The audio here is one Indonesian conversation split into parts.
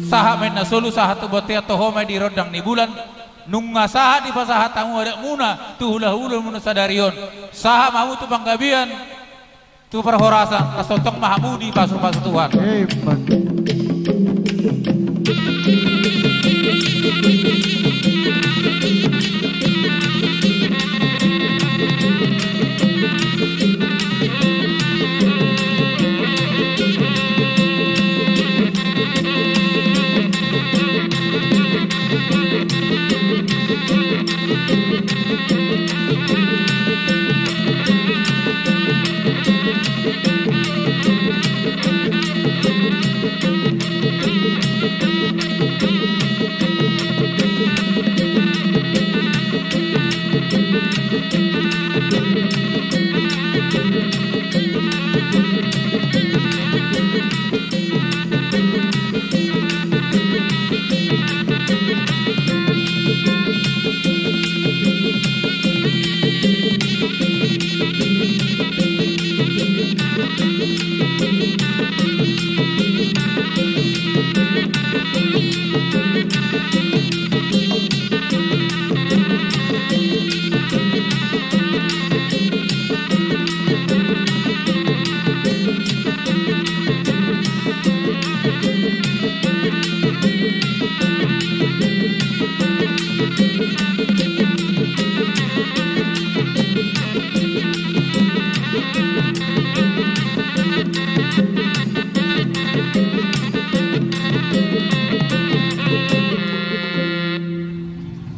Saha menna solu saha tu botea to homa di rodang ni bulan nunga saha di fasaha tamu ada muna tu hula hula muna sadarion saha mahu tu panggabian tu perhorasan kasotong mahamudi pasur pasur Tuhan.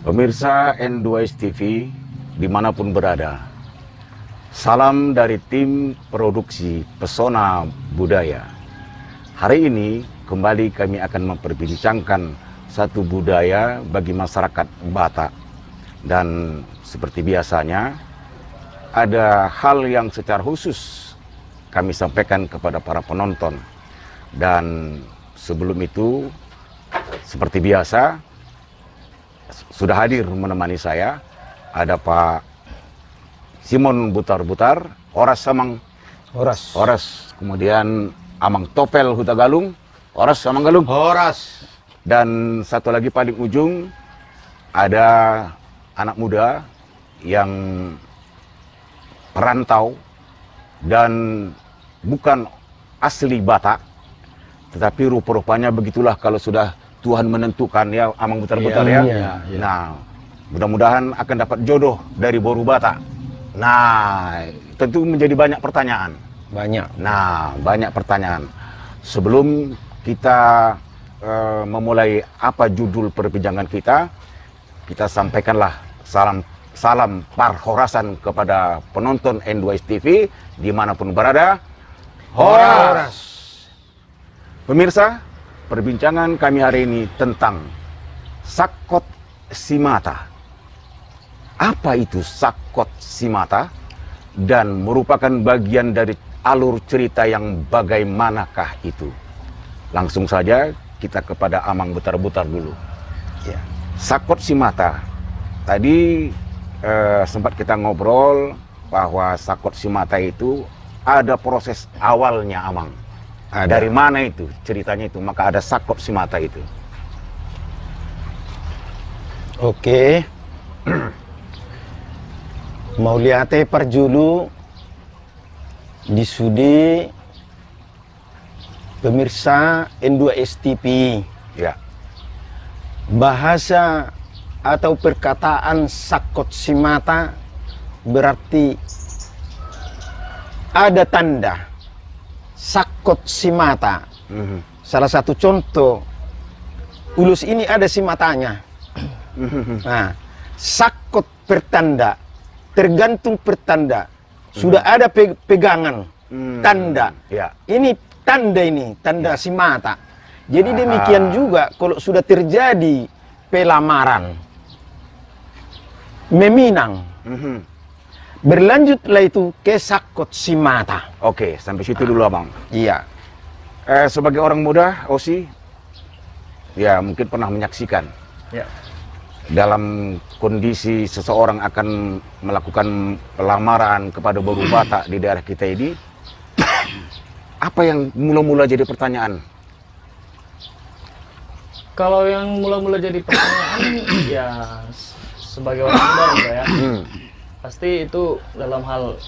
Pemirsa N2S TV dimanapun berada, salam dari tim produksi Pesona Budaya. Hari ini kembali kami akan memperbincangkan satu budaya bagi masyarakat Batak. Dan seperti biasanya, ada hal yang secara khusus kami sampaikan kepada para penonton. Dan sebelum itu, seperti biasa, sudah hadir menemani saya, ada Pak Simon Butar-Butar, Oras Samang Oras, kemudian Amang Topel Hutagalung, Oras Samang Galung, Horas. Dan satu lagi paling ujung ada anak muda yang perantau dan bukan asli Batak, tetapi rupa-rupanya begitulah kalau sudah Tuhan menentukan, ya Amang Butar-Butar, ya. Nah, mudah-mudahan akan dapat jodoh dari Boru Batak. Nah, tentu menjadi banyak pertanyaan. Banyak pertanyaan. Sebelum kita memulai apa judul perbincangan kita sampaikanlah salam parhorasan kepada penonton N2S TV dimanapun berada. Horas! Pemirsa, perbincangan kami hari ini tentang Sakot Simata. Apa itu Sakot Simata? dan merupakan bagian dari alur cerita yang bagaimanakah itu? Langsung saja kita kepada Amang Butar-Butar dulu. Ya. Sakot Simata. Tadi sempat kita ngobrol bahwa Sakot Simata itu ada proses awalnya, Amang. Ada. Dari mana itu ceritanya itu? Maka ada Sakot Simata itu. Oke. Mau lihat perjulu di sudi pemirsa N2STP. Ya. Bahasa atau perkataan Sakot Simata berarti ada tanda Sakot Simata. Salah satu contoh, ulus ini ada simatanya. Nah, sakot pertanda, tergantung pertanda. Sudah ada pegangan, tanda. Ya. Ini tanda simata. Jadi demikian juga kalau sudah terjadi pelamaran, meminang, berlanjutlah itu ke sakot simata. Oke, sampai situ dulu, Abang. Iya. Sebagai orang muda, Osi, ya mungkin pernah menyaksikan. Ya. Dalam kondisi seseorang akan melakukan pelamaran kepada Baru Batak di daerah kita ini, apa yang mula-mula jadi pertanyaan? Kalau yang mula-mula jadi pertanyaan, ya sebagai orang muda juga ya, pasti itu dalam hal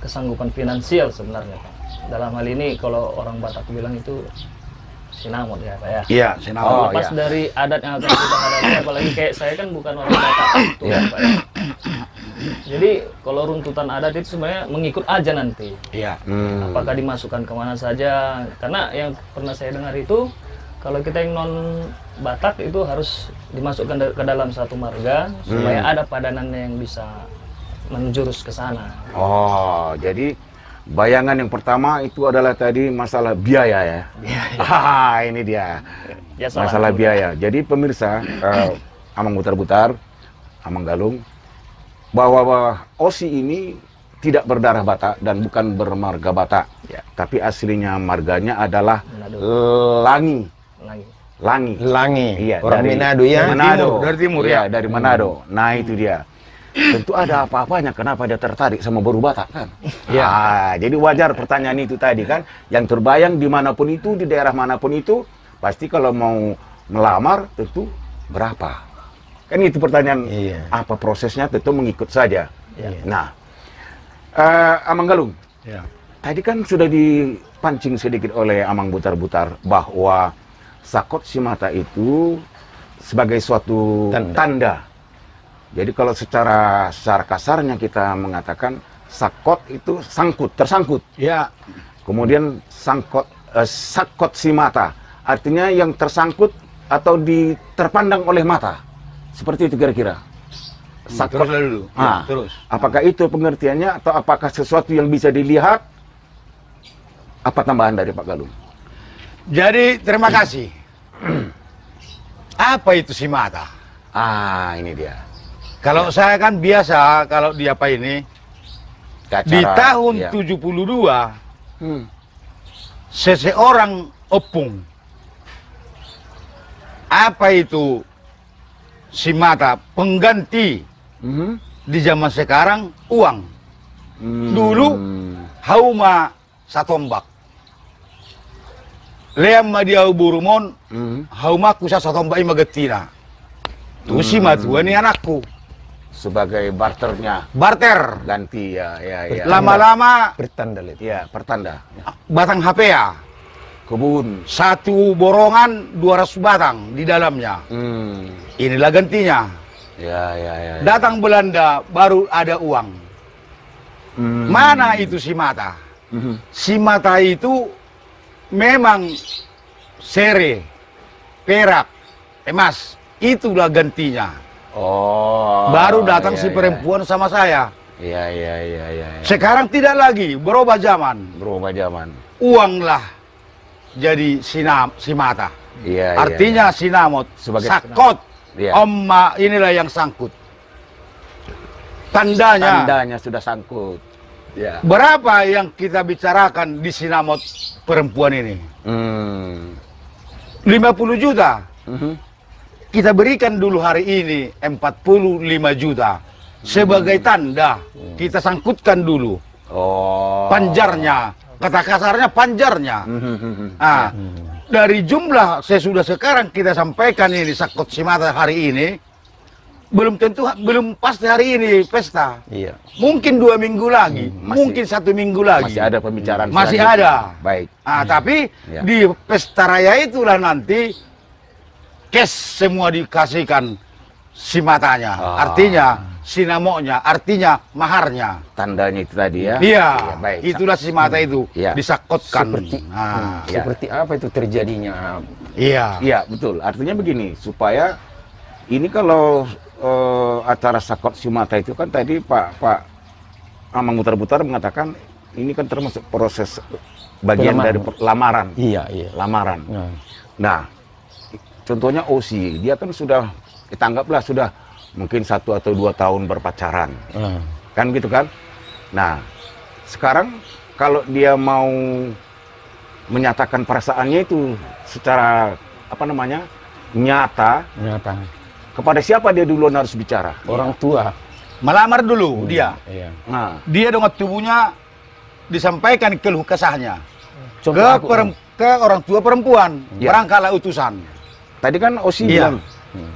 kesanggupan finansial sebenarnya, Pak. Dalam hal ini kalau orang Batak bilang itu sinamot ya, Pak ya. Iya, sinamot. Lepas dari adat yang akan kita hadapi, apalagi kayak saya kan bukan orang Batak itu, Pak ya. Jadi kalau runtutan adat itu sebenarnya mengikut aja nanti. Iya. Apakah dimasukkan kemana saja? Karena yang pernah saya dengar itu, kalau kita yang non Batak itu harus dimasukkan ke dalam satu marga supaya ada padanannya yang bisa menjurus ke sana. Oh, jadi bayangan yang pertama itu adalah tadi masalah biaya ya. Ini dia. Ya, Masalah biaya. Jadi pemirsa, Amang Butar-Butar, Amang Galung, bahwa Osi ini tidak berdarah Batak dan bukan bermarga Batak. Ya. Tapi aslinya marganya adalah Manado. Langi. Langi. Langi. Iya, Orang Manado ya. Manado. Dari timur Iya, ya. dari Manado. Nah, itu dia. Tentu ada apa-apanya kenapa dia tertarik sama Baru Batak kan? Iya. Jadi wajar pertanyaan itu tadi kan. Yang terbayang dimanapun itu, di daerah manapun itu, pasti kalau mau melamar tentu berapa? Kan itu pertanyaan. Iya. Apa prosesnya tentu mengikut saja. Iya. Nah, Amang Galung, Ya. tadi kan sudah dipancing sedikit oleh Amang Butar-Butar bahwa Sakot Simata itu sebagai suatu tanda. Jadi kalau secara kasarnya kita mengatakan sakot itu tersangkut. Ya. Kemudian sakot simata, artinya yang tersangkut atau terpandang oleh mata. Seperti itu kira-kira. Sakot. Terus dulu. Terus. Apakah itu pengertiannya atau apakah sesuatu yang bisa dilihat? Apa tambahan dari Pak Galung? Jadi terima kasih. Apa itu simata? Ini dia. Kalau saya kan biasa kalau di apa ini di tahun 72 seseorang opung. Apa itu simata? Pengganti di zaman sekarang uang. Dulu hauma satombak. Leam madiau burumon hauma kusa satombak imagetina. Tu simatu ini anakku. Sebagai barternya. Barter. Ganti ya. Lama-lama Pertanda itu. Ya, pertanda. batang HP ya. Kebun. Satu borongan 200 batang di dalamnya. Inilah gantinya. Ya. Datang Belanda baru ada uang. Mana itu simata? Simata itu memang sere, perak, emas. Itulah gantinya. Oh. Baru datang si perempuan sama saya. Iya. Sekarang tidak lagi, berubah zaman. Berubah zaman. Uanglah jadi simata. Iya. Artinya sinamot, Sebagai sakot. Iya. Inilah yang sangkut. Tandanya Tandanya sudah sangkut. Ya. Berapa yang kita bicarakan di Sinamot perempuan ini? 50 juta. Kita berikan dulu hari ini 45 juta. Sebagai tanda, kita sangkutkan dulu. Oh. Panjarnya. Kata kasarnya panjarnya. Nah, dari jumlah sesudah sekarang kita sampaikan ini Sakot Simata hari ini, belum tentu, belum pasti hari ini pesta. Iya. Mungkin 2 minggu lagi, mungkin 1 minggu lagi. Masih ada pembicaraan. Masih selanjutnya. ada. Baik. Tapi Ya. di pesta raya itulah nanti cash semua dikasihkan Simatanya. Artinya sinamoknya, artinya maharnya. Tandanya itu tadi ya. Iya, baik. itulah Simata itu Ya. disakotkan. Seperti, Ya. seperti apa itu terjadinya? Iya. Iya, betul. Artinya begini, supaya ini kalau acara Sakot Simata itu kan tadi Pak Amang Butar-Butar mengatakan ini kan termasuk proses bagian Pelamaran. dari lamaran. Iya, iya. Lamaran. Nah, Nah, contohnya Osi, dia kan sudah kita anggaplah sudah mungkin 1 atau 2 tahun berpacaran. Kan gitu kan? Nah, sekarang kalau dia mau menyatakan perasaannya itu secara apa namanya? Nyata, nyata. kepada siapa dia duluan harus bicara? Orang tua. Melamar dulu dia. Iya. Nah, Dia dengan tubuhnya disampaikan keluh kesahnya Contoh ke, aku, ke orang tua perempuan. Ya. Barangkala utusan. tadi kan Osi Iya. bilang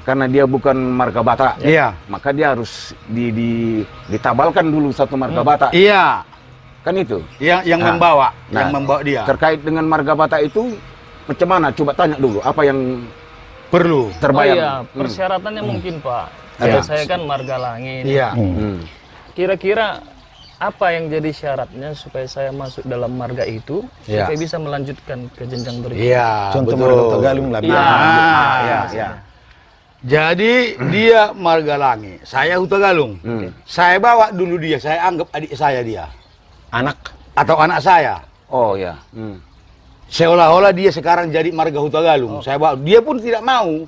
karena dia bukan marga Batak, Iya. maka dia harus ditabalkan dulu satu marga Batak. Iya. Kan itu. Yang Nah. membawa, Nah, yang membawa dia. Terkait dengan marga Batak itu macam mana? Coba tanya dulu apa yang Perlu. Oh terbayang. iya, persyaratannya mungkin Pak. Iya. Kalau saya kan marga langit. Iya. Kira-kira apa yang jadi syaratnya supaya saya masuk dalam marga itu Iya. supaya bisa melanjutkan ke jenjang berikutnya? Iya. Contoh betul. Marga Tagalung lah. Iya. Ya, ya. Jadi dia marga langit, saya Hutagalung. Saya bawa dulu dia, saya anggap adik saya dia Anak. atau anak saya. Oh ya. Seolah-olah dia sekarang jadi marga Hutagalung. Saya bawa, dia pun tidak mau.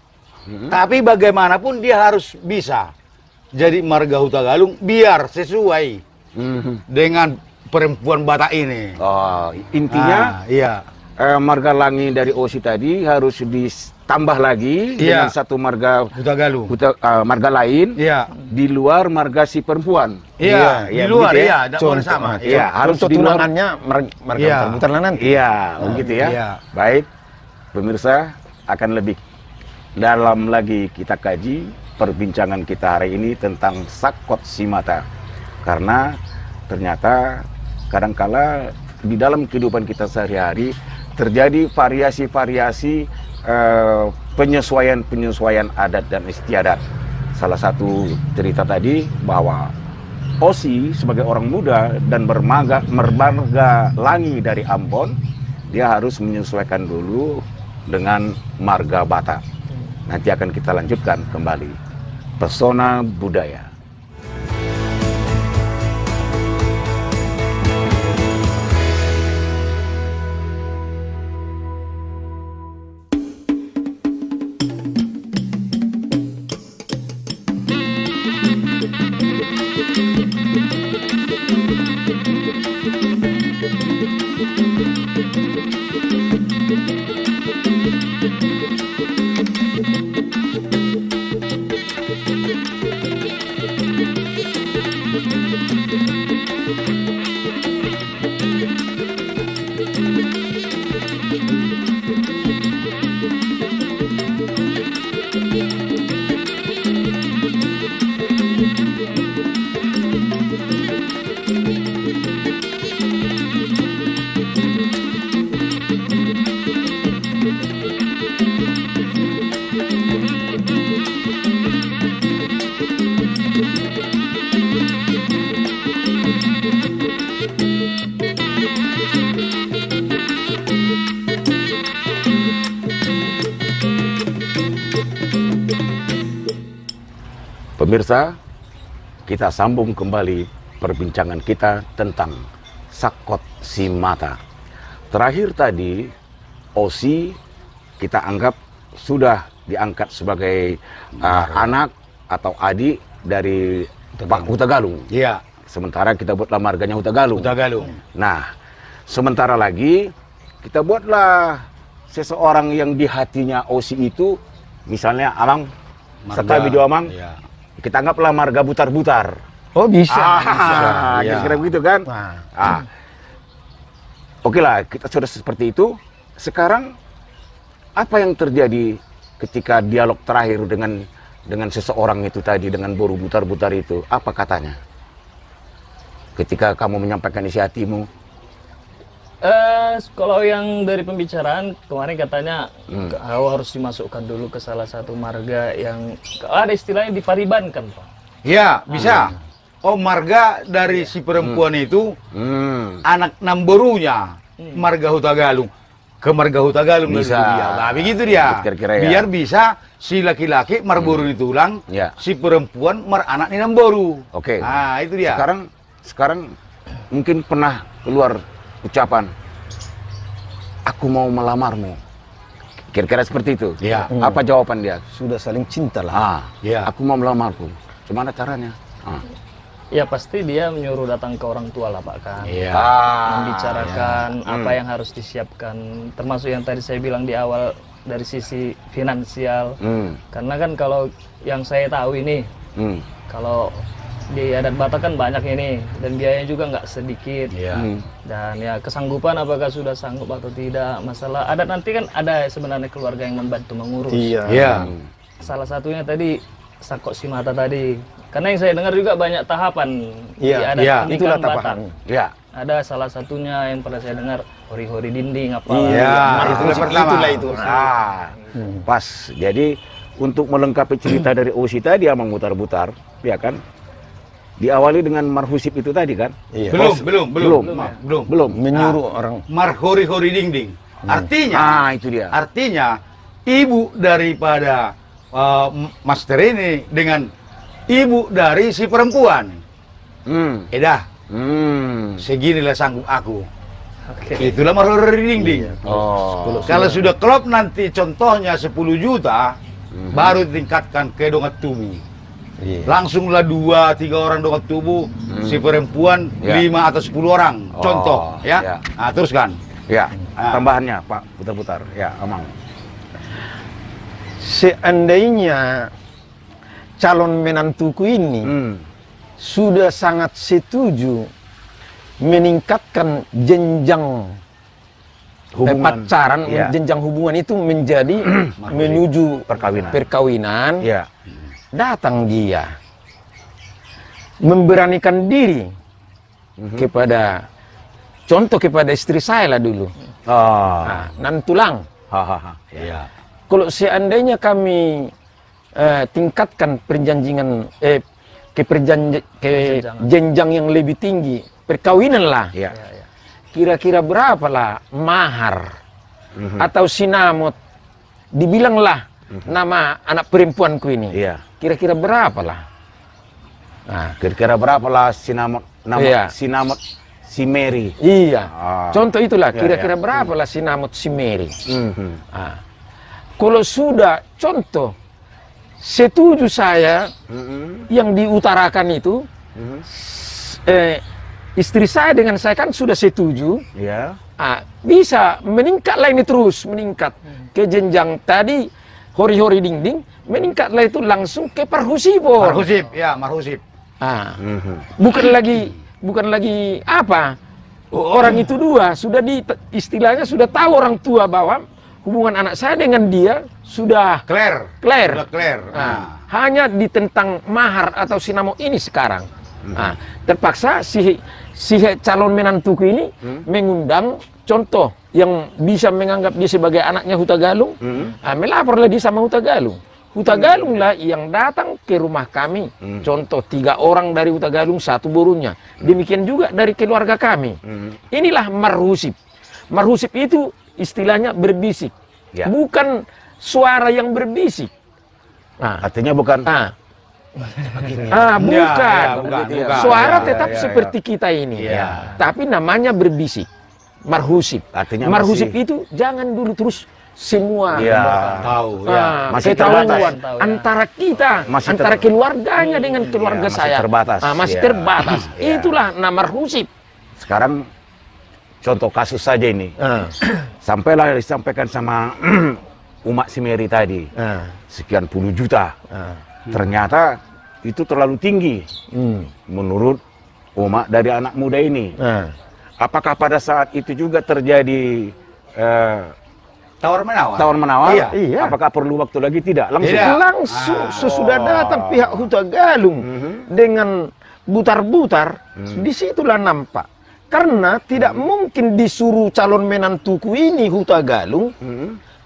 Tapi bagaimanapun dia harus bisa jadi marga Hutagalung biar sesuai dengan perempuan Batak ini. Oh, intinya Iya. marga Langi dari Osi tadi harus ditambah lagi Iya. dengan satu marga Hutagalung. marga lain Iya. di luar marga si perempuan. Iya, di luar begitu ya, tidak boleh sama. Iya, harus Contoh di luar. tunangannya Marga Iya. Butar lah nanti. Iya, begitu ya. Iya. Baik, pemirsa akan lebih dalam lagi kita kaji perbincangan kita hari ini tentang Sakot Simata. Karena ternyata kadangkala di dalam kehidupan kita sehari-hari terjadi variasi-variasi penyesuaian-penyesuaian adat dan istiadat. Salah satu cerita tadi bahwa Osi sebagai orang muda dan bermarga Langi dari Ambon, dia harus menyesuaikan dulu dengan marga Batak. Nanti akan kita lanjutkan kembali. Pesona Budaya. Pemirsa, kita sambung kembali perbincangan kita tentang Sakot Simata. Terakhir tadi, Osi kita anggap sudah diangkat sebagai anak atau adik dari Pak Hutagalung. Iya. Sementara kita buatlah marganya Huta Galung. Huta Galung. Nah, sementara lagi kita buatlah seseorang yang di hatinya Osi itu, misalnya Amang, serta video Amang, Iya. kita anggaplah marga Butar-Butar. Oh bisa. iya. Kira-kira begitu kan? Nah, Oke lah, kita sudah seperti itu. Sekarang apa yang terjadi ketika dialog terakhir dengan seseorang itu tadi, dengan Boru Butar-Butar itu? Apa katanya? Ketika kamu menyampaikan isi hatimu, Kalau yang dari pembicaraan kemarin katanya kau harus dimasukkan dulu ke salah satu marga yang ada istilahnya diparibankan, Pak. Iya, bisa. Oh, marga dari si perempuan itu anak namborunya marga Huta Galung ke marga Huta Galung Bisa. dari dia. Nah, begitu dia. Kira-kira ya. Biar bisa si laki-laki marboru ditulang, Ya. si perempuan anak ni namboru. Oke. Nah, itu dia. Sekarang mungkin pernah keluar ucapan, aku mau melamarmu. Kira-kira seperti itu. Iya. Apa jawaban dia? sudah saling cinta lah. Iya. Aku mau melamarku. Gimana caranya? Ya pasti dia menyuruh datang ke orang tua lah, Pak, kan. Iya. Membicarakan apa yang harus disiapkan, termasuk yang tadi saya bilang di awal dari sisi finansial. Karena kan kalau yang saya tahu ini, kalau di adat Batak kan banyak ini dan biayanya juga nggak sedikit. Iya. Dan ya kesanggupan apakah sudah sanggup atau tidak, masalah adat nanti kan ada sebenarnya keluarga yang membantu mengurus. Iya. Iya. Salah satunya tadi Sakok Simata tadi, karena yang saya dengar juga banyak tahapan di Iya, adat iya, pernikahan itulah Batak. tahapan. Ya. Ada salah satunya yang pernah saya dengar hori-hori dinding apa. Iya, itulah pertama. Itulah itu. Pas. Jadi untuk melengkapi cerita dari Osi tadi yang memutar-butar, ya kan? Diawali dengan marhusip itu tadi kan? Iya. Belum. Menyuruh orang. Marhori-hori dinding. Artinya, itu dia. artinya ibu daripada master ini dengan ibu dari si perempuan. Edah, seginilah sanggup aku. Oke. Itulah marhori dinding. Oh. Kalau sudah klop nanti contohnya 10 juta, baru ditingkatkan ke dongat tubuh. Iya. Langsunglah 2-3 orang dongat tubuh, si perempuan Ya. 5 atau 10 orang. Oh, Contoh, ya. ya. Nah, teruskan. Ya, tambahannya Pak Putar-Putar. Ya, Amang. Seandainya calon menantuku ini sudah sangat setuju meningkatkan jenjang pacaran, ya. jenjang hubungan itu menjadi menuju perkawinan, Ya. datang dia memberanikan diri kepada kepada istri saya lah dulu. Nan tulang. Ya. Kalau seandainya kami tingkatkan perjanjian ke jenjang yang lebih tinggi, perkawinan lah. Ya. Kira-kira berapa lah mahar atau sinamot, dibilanglah nama anak perempuanku ini. Iya. Kira-kira berapa lah? Nah, Kira-kira berapa lah sinamot Iya. sinamot si Mary? iya. Contoh itulah, Iya, kira-kira iya. berapa lah sinamot si Mary. Kalau sudah contoh, setuju saya yang diutarakan itu, istri saya dengan saya kan sudah setuju, Ya. bisa meningkatlah ini terus, meningkat ke jenjang tadi, hori-hori dinding, meningkatlah itu langsung ke parhusipor. Marhusip, ya, marhusip. Bukan lagi apa, orang itu dua sudah istilahnya sudah tahu orang tua bahwa hubungan anak saya dengan dia sudah Clear. clear. Sudah clear. Hanya di tentang mahar atau sinamo ini sekarang. Terpaksa si calon menantuku ini mengundang contoh yang bisa menganggap dia sebagai anaknya Huta Galung. Melaporlah dia sama Huta Galung. Huta Galung lah yang datang ke rumah kami. Contoh 3 orang dari Huta Galung, 1 burunya. Demikian juga dari keluarga kami. Inilah marhusip. Marhusip itu istilahnya berbisik. Ya. Bukan suara yang berbisik. Artinya bukan Bukan. bukan. Suara Ya, tetap ya, ya. seperti kita ini. Ya. Tapi namanya berbisik. Marhusip. Artinya Marhusip masih- itu jangan dulu terus semua tahu ya. Masih ketahuan terbatas. antara kita, Masih antara keluarganya dengan keluarga masih saya. terbatas. Masih Ya. terbatas. Ya. Itulah nama Rusip. Sekarang contoh kasus saja ini. Sampailah disampaikan sama Umak Simeri tadi. Sekian puluh juta. Ternyata itu terlalu tinggi. Menurut Umak dari anak muda ini. Apakah pada saat itu juga terjadi tawar-menawar? Iya. Apakah perlu waktu lagi? Tidak. Langsung. Tidak. Langsung sesudah datang pihak Huta Galung dengan butar-butar, disitulah nampak. Karena tidak mungkin disuruh calon menantuku ini Huta Galung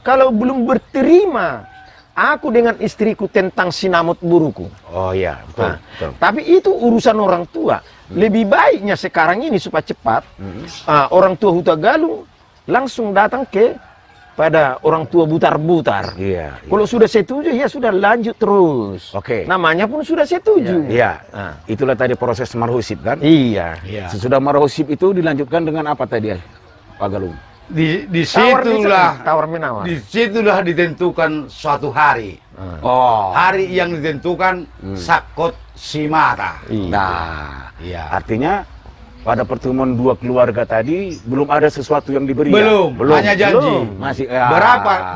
kalau belum berterima aku dengan istriku tentang sinamot buruku. Oh iya, betul. Betul. Tapi itu urusan orang tua. Lebih baiknya sekarang ini supaya cepat, orang tua Huta Galung langsung datang pada orang tua butar-butar. Iya. Kalau sudah setuju, ya sudah lanjut terus. Oke. Namanya pun sudah setuju. Iya. Itulah tadi proses marhusib kan? Iya. Sesudah marhusib itu dilanjutkan dengan apa tadi, Pak Galung? Di Tawar menawar. disitulah ditentukan suatu hari. Oh. Hari yang ditentukan Sakot Simata. Nah, Iya. artinya pada pertemuan dua keluarga tadi belum ada sesuatu yang diberi. Belum, hanya janji. Belum. Masih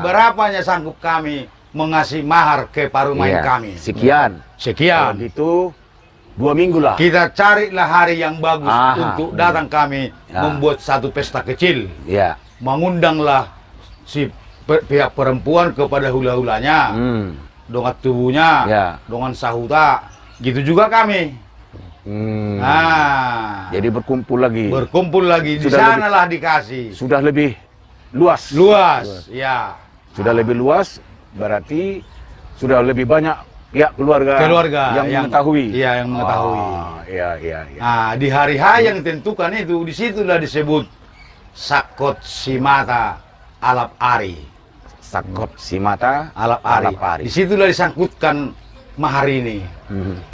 Berapanya sanggup kami mengasih mahar ke parumain kami? Sekian. Sekian. Kalau gitu 2 minggu lah. Kita carilah hari yang bagus untuk datang kami membuat satu pesta kecil. Iya. Mengundanglah si pihak perempuan kepada hula-hulanya, dongat tubuhnya, dongan sahuta. Gitu juga kami. Nah, Jadi berkumpul lagi. berkumpul lagi di Sudah sanalah dikasih. Sudah lebih luas. Ya. Sudah lebih luas, berarti sudah lebih banyak pihak keluarga yang mengetahui. Iya, yang mengetahui. Iya. Nah, di hari H yang ditentukan itu, disitulah disebut Sakot Simata Alap Ari. Sakot Simata Alap Ari. Disitulah disangkutkan mahar ini.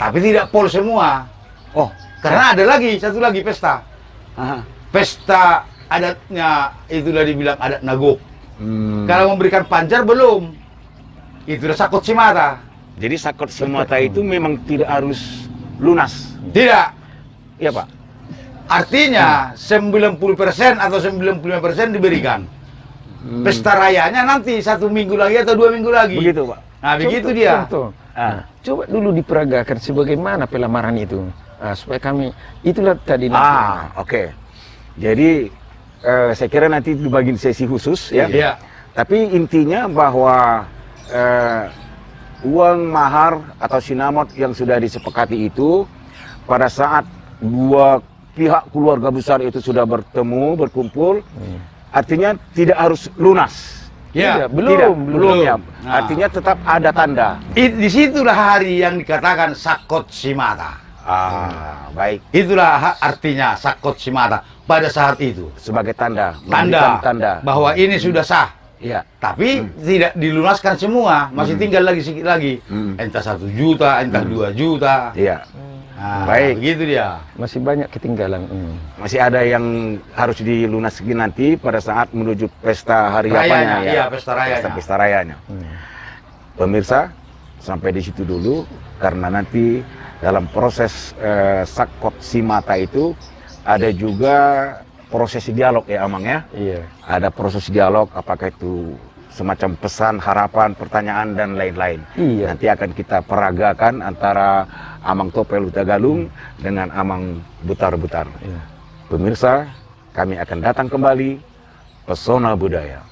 Tapi tidak pol semua. Oh, Karena ada lagi, satu lagi pesta. Pesta adatnya itulah dibilang adat Nagok. Kalau memberikan pancar belum. Itulah Sakot Simata. jadi Sakot Simata itu memang tidak harus lunas. Tidak. Iya, Pak. Artinya 90% atau 95% diberikan. Pesta rayanya nanti 1 minggu lagi atau 2 minggu lagi. Begitu, Pak. Nah, begitu dia. Contoh. Coba dulu diperagakan sebagaimana pelamaran itu. Supaya kami, itulah tadi. Oke. Jadi saya kira nanti dibagi sesi khusus ya. Iya. Tapi intinya bahwa uang mahar atau sinamot yang sudah disepakati itu pada saat dua pihak keluarga besar itu sudah bertemu, berkumpul, artinya tidak harus lunas. Ya, belum ya. Artinya tetap ada tanda. Disitulah hari yang dikatakan Sakot Simata. Baik. Itulah artinya Sakot Simata pada saat itu. Sebagai tanda. Tanda bahwa ini sudah sah. Iya. Tapi tidak dilunaskan semua, masih tinggal lagi sedikit lagi. Entah 1 juta, entah 2 juta. Iya. Nah, baik. Begitu dia. Masih banyak ketinggalan. Masih ada yang harus dilunasi nanti pada saat menuju pesta hari Rayanya, apanya ya. iya, pesta rayanya. Pesta rayanya. Pemirsa, sampai di situ dulu karena nanti dalam proses Sakot Simata itu ada juga proses dialog ya, Amang ya. Iya. Ada proses dialog, apakah itu semacam pesan, harapan, pertanyaan dan lain-lain. Iya. Nanti akan kita peragakan antara Amang Topel Huta Galung dengan Amang Butar-Butar. Iya. Pemirsa, kami akan datang kembali Pesona Budaya.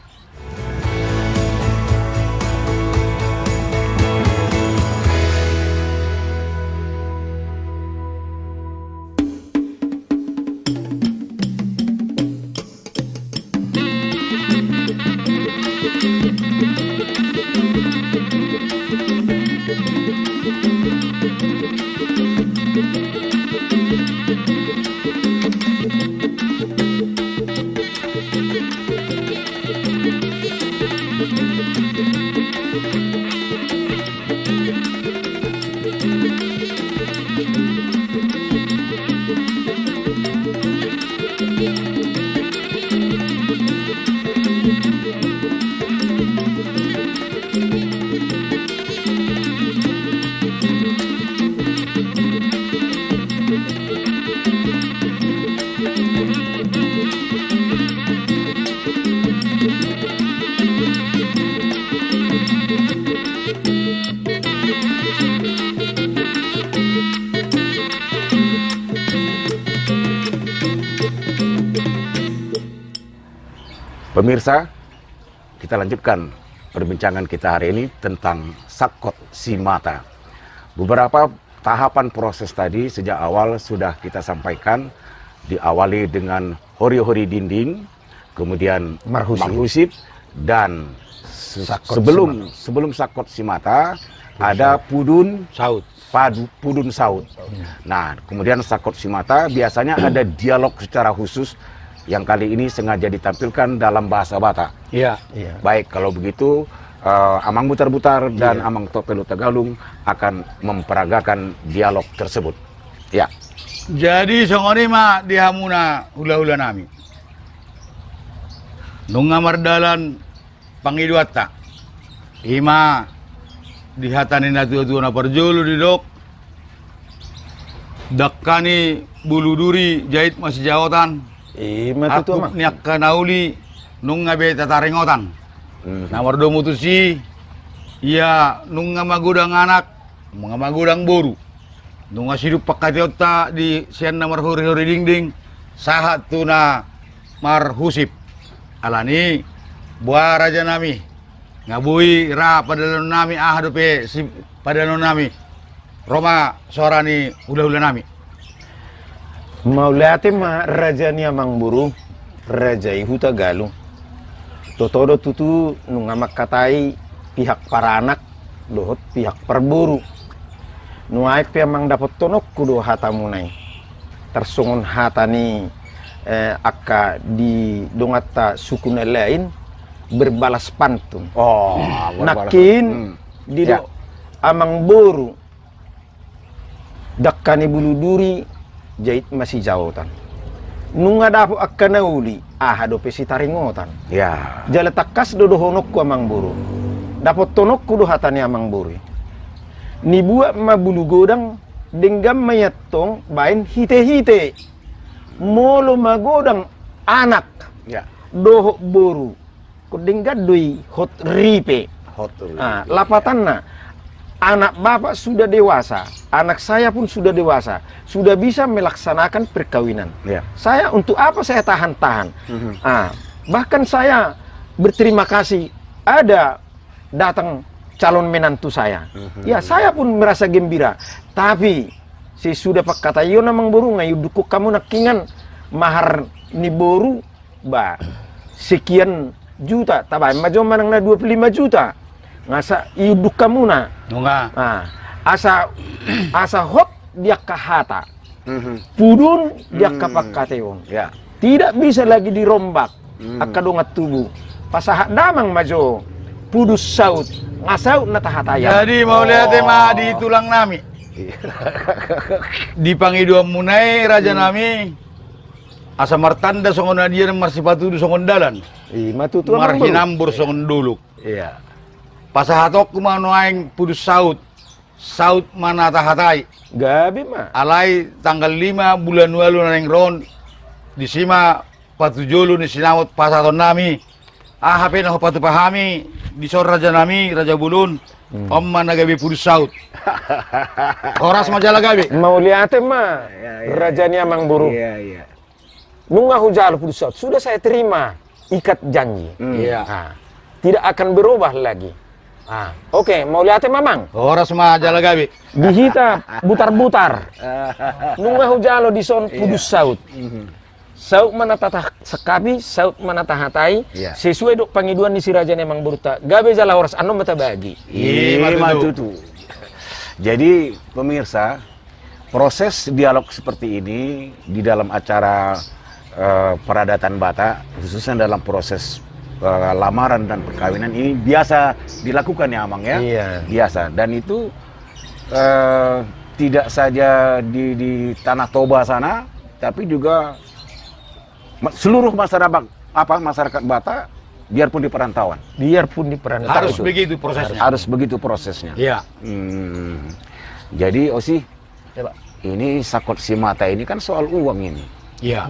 Pemirsa, kita lanjutkan perbincangan kita hari ini tentang Sakot Simata. Beberapa tahapan proses tadi sejak awal sudah kita sampaikan, diawali dengan hori-hori dinding, kemudian marhusip, dan sebelum Sakot Simata ada pudun saut. Pudun saut. Nah, kemudian Sakot Simata biasanya ada dialog secara khusus yang kali ini sengaja ditampilkan dalam bahasa Batak. Iya. Baik, kalau begitu Amang Butar-Butar dan Amang Topelo Tagalung akan memperagakan dialog tersebut. Ya. Jadi songoni mah dihamuna hula-hula nami. Nung mardalan pangiduata. Ima dihatani na tua-tua na parjolo di dok. Dakkani bulu duri jahit masih jawatan. Ima tutu mah. Niak kanauli nung ngabe tataringotan. Namardo mutusi. Iya nung magudang anak, mga magudang boru. Nung asirup pakatiota di sian na marhuri-huri dingding. Sahat tu na marhusip. Alani buah raja nami ngabui ra padalon nami dope si padalon nami Roma sorani hula-hula nami Maulate ma raja ni Amang Buru, raja Ihu Tagalung. Totodo tutu nung amak katai pihak para anak dohot pihak perburu. Nuai pe Amang dapat tonok kudo hatamunai. Tersungun hatani akka di dongata suku lain berbalas pantun. Nakin di Amang Boru dakkani bulu duri jahit masih jawatan. Nunga dapo akka nauli dope si taringotan. Ya. Jala takas dodo honokku Amang Boru. Dapat tonokku do hatani Amang Boru. Ni buat ma bulu godang denggam mayatong bain hite-hite. Molo magodang anak doho boru kudingga doi hot ripe lapatan na anak bapak sudah dewasa, anak saya pun sudah dewasa, sudah bisa melaksanakan perkawinan. Saya untuk apa saya tahan-tahan? Bahkan saya berterima kasih ada datang calon menantu saya. Ya saya pun merasa gembira, tapi si sudah pak kata yo namang boru ngayu dukuk kamu nakingan mahar ni boru ba sekian juta tabay majo manang na 25 juta ngasa iuduk kamu na nunga asa hot dia kahata pudun dia kapakateon tidak bisa lagi dirombak akadongat tubuh pasahat damang majo pudus saut ngasau na tahataya. Jadi mau lihat tema di tulang nami dipangidua munai raja nami asa martanda songon dia marsipatu du songon dalan matutu marhinambur songon duluk pasahatok kumano aing pudus saut mana tahatai gabi mah alai tanggal 5 bulan walu nang ron di sima patujulu ni sinawat pasaton nami hape na patu pahami di sor raja nami raja bulun om mana gabi pudus saut horas majalah gabi mau lihat mah raja ni Amang Boru nunga hujal pudus saut sudah saya terima ikat janji tidak akan berubah lagi. Oke, mau lihat Mamang horas majalah gabi dihita butar-butar nunga hujalo di son pudus saut saut mana tatah sekabi, saut mana tahatai, sesuai dok pangiduan di si raja Amang Boru ta. Gabe jala horas anom beta bagi. Matutu. Jadi pemirsa, proses dialog seperti ini di dalam acara peradatan Batak, khususnya dalam proses lamaran dan perkawinan ini biasa dilakukan ya Amang ya. Biasa. Dan itu tidak saja di Tanah Toba sana, tapi juga seluruh masyarakat Batak biarpun di perantauan. Harus begitu prosesnya. Harus begitu prosesnya. Iya. Jadi Osi, ini Sakot Simata ini kan soal uang ini. Iya.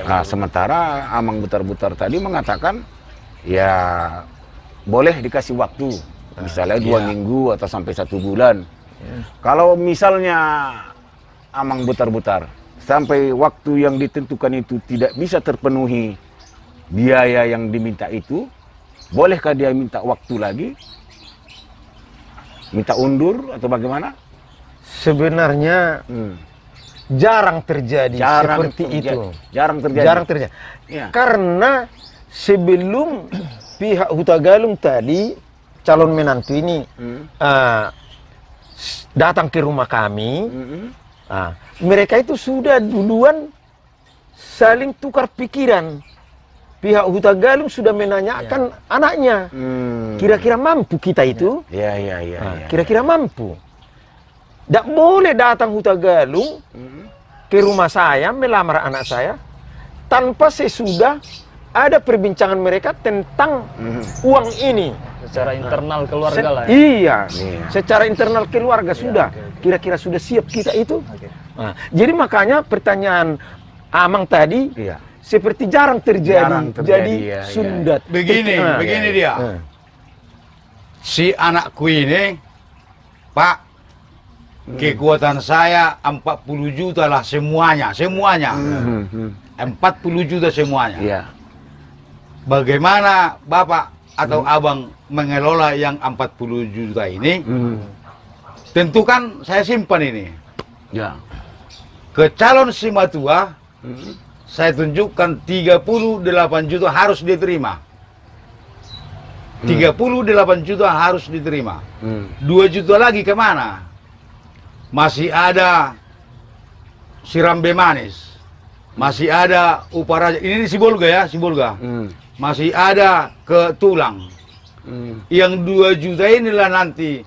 Nah, sementara Amang Butar-Butar tadi mengatakan ya boleh dikasih waktu, misalnya 2 minggu atau sampai 1 bulan. Kalau misalnya Amang Butar-Butar sampai waktu yang ditentukan itu tidak bisa terpenuhi, biaya yang diminta itu, bolehkah dia minta waktu lagi? Minta undur atau bagaimana? Sebenarnya jarang terjadi seperti itu. Jarang terjadi. Jarang terjadi. Ya. Karena sebelum pihak Hutagalung tadi, calon menantu ini datang ke rumah kami, mereka itu sudah duluan saling tukar pikiran. Pihak Hutagalung sudah menanyakan anaknya, kira-kira mampu kita itu? Kira-kira mampu. Tidak boleh datang Hutagalung ke rumah saya melamar anak saya tanpa sesudah ada perbincangan mereka tentang uang ini. Secara internal keluarga lah ya. Iya, secara internal keluarga sudah. Kira-kira sudah siap kita itu? Nah, jadi makanya pertanyaan Amang tadi seperti jarang terjadi. Jadi sundat. Begini dia. Si anakku ini, Pak, kekuatan saya 40 juta lah semuanya. 40 juta semuanya. Iya. Bagaimana Bapak atau Abang mengelola yang 40 juta ini? Tentu kan saya simpan ini. Ya. Ke calon Simatua, saya tunjukkan 38 juta harus diterima. 38 juta harus diterima. 2 juta lagi kemana? Masih ada Sirambe Manis. Masih ada Uparaja. Ini Sibolga ya, Sibolga. Masih ada ke Tulang. Yang 2 juta inilah nanti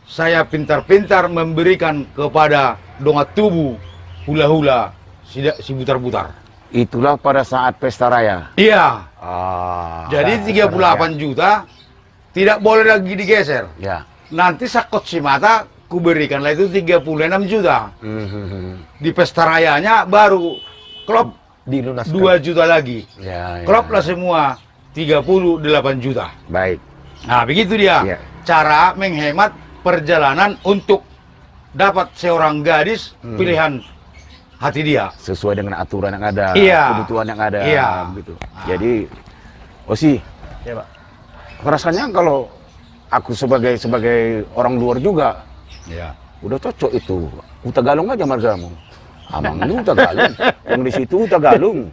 saya pintar-pintar memberikan kepada Dongat Tubuh, hula-hula, si butar-butar. Itulah pada saat pesta raya. Iya. Jadi 38 juta tidak boleh lagi digeser. Ya. Nanti Sakot Simata kuberikanlah itu 36 juta. Di pesta rayanya baru klop Dilunaskan. 2 juta lagi. Klop lah semua 38 juta. Baik. Nah, begitu dia. Cara menghemat perjalanan untuk dapat seorang gadis pilihan hati dia. Sesuai dengan aturan yang ada, kebutuhan yang ada. Gitu. Jadi, Osi, Ya, Pak. rasanya kalau aku sebagai orang luar juga, udah cocok itu. Hutagalung aja margamu. Amang ini Hutagalung, yang di situ Hutagalung.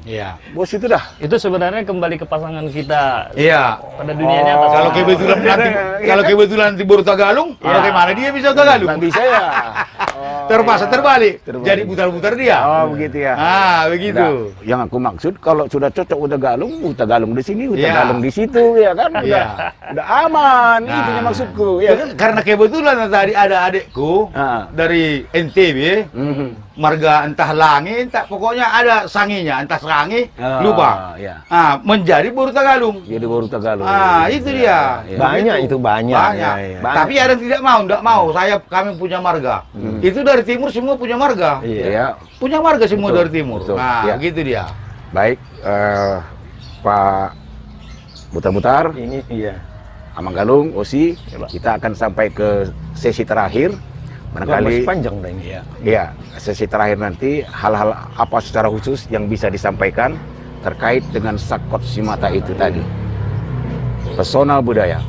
Bos itu dah. Itu sebenarnya kembali ke pasangan kita. Iya. Pada dunia nyata. Kalau kebetulan nanti baru Tagalung, bagaimana dia bisa Tagalung? Bisa ya. Terpaksa terbalik. Jadi putar-putar dia. Oh, begitu ya. Begitu. Nah, yang aku maksud kalau sudah cocok Hutagalung di sini, Hutagalung di situ, ya kan? Udah aman. Itu yang maksudku. Ya kan? Karena kebetulan tadi ada adekku dari NTB, marga entah Langi, entah pokoknya ada sanginya, entah Sangi, lupa. Menjadi baru Tagalung. Jadi baru Tagalung. Itu dia. Banyak itu banyak. Tapi ada yang tidak mau, kami punya marga. Itu dari timur semua punya marga. Punya marga semua dari timur. Gitu dia. Baik, Pak Butar-Butar. Ini Amang Galung, Osi, kita akan sampai ke sesi terakhir. Barangkali panjang dah ini. Iya, sesi terakhir nanti hal-hal apa secara khusus yang bisa disampaikan terkait dengan Sakot Simata itu tadi. Pesona budaya.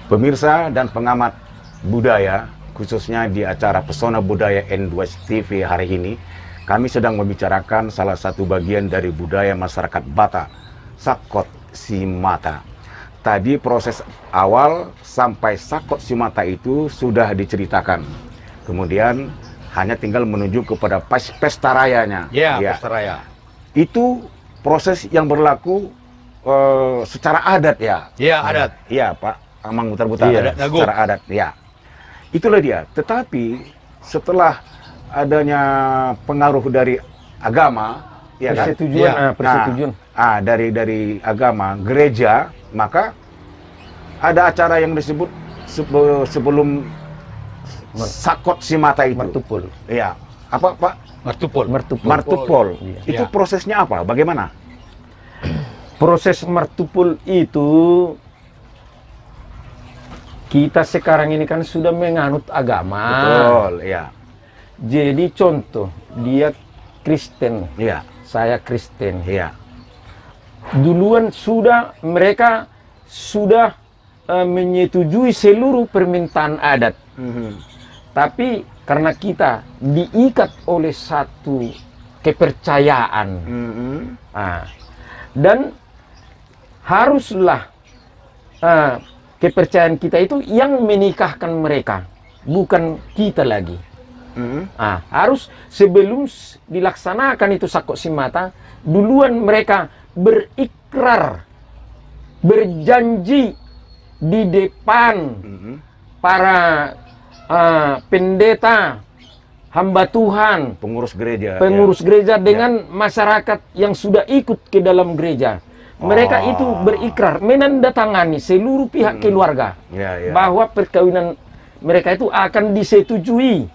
Pemirsa dan pengamat budaya, khususnya di acara Pesona Budaya N2 TV hari ini, kami sedang membicarakan salah satu bagian dari budaya masyarakat Batak, Sakot Simata. Tadi proses awal sampai Sakot Simata itu sudah diceritakan. Kemudian hanya tinggal menuju kepada pesta rayanya. Ya, pesta raya. Itu proses yang berlaku secara adat ya. Iya, adat. Iya, Pak Amang Butar-Butar. Iya, secara adat, ya. Itulah dia. Tetapi setelah adanya pengaruh dari agama, ya kan? Persetujuan, Ya. persetujuan. Dari agama, gereja, maka ada acara yang disebut sebelum Sakot Simata itu. Martupol. Iya. Apa, Pak? Martupol. Martupol. Iya. Itu Iya. prosesnya apa? Bagaimana? Proses martupol itu kita sekarang ini kan sudah menganut agama. Betul, iya. Jadi contoh, dia Kristen, Iya. saya Kristen. Iya. Duluan mereka sudah menyetujui seluruh permintaan adat. Tapi karena kita diikat oleh satu kepercayaan, dan haruslah kepercayaan kita itu yang menikahkan mereka, bukan kita lagi. Harus sebelum dilaksanakan itu Sakot Simata, duluan mereka berikrar, berjanji di depan para pendeta, hamba Tuhan, Pengurus gereja. pengurus gereja dengan masyarakat yang sudah ikut ke dalam gereja. Mereka itu berikrar menandatangani seluruh pihak keluarga bahwa perkawinan mereka itu akan disetujui,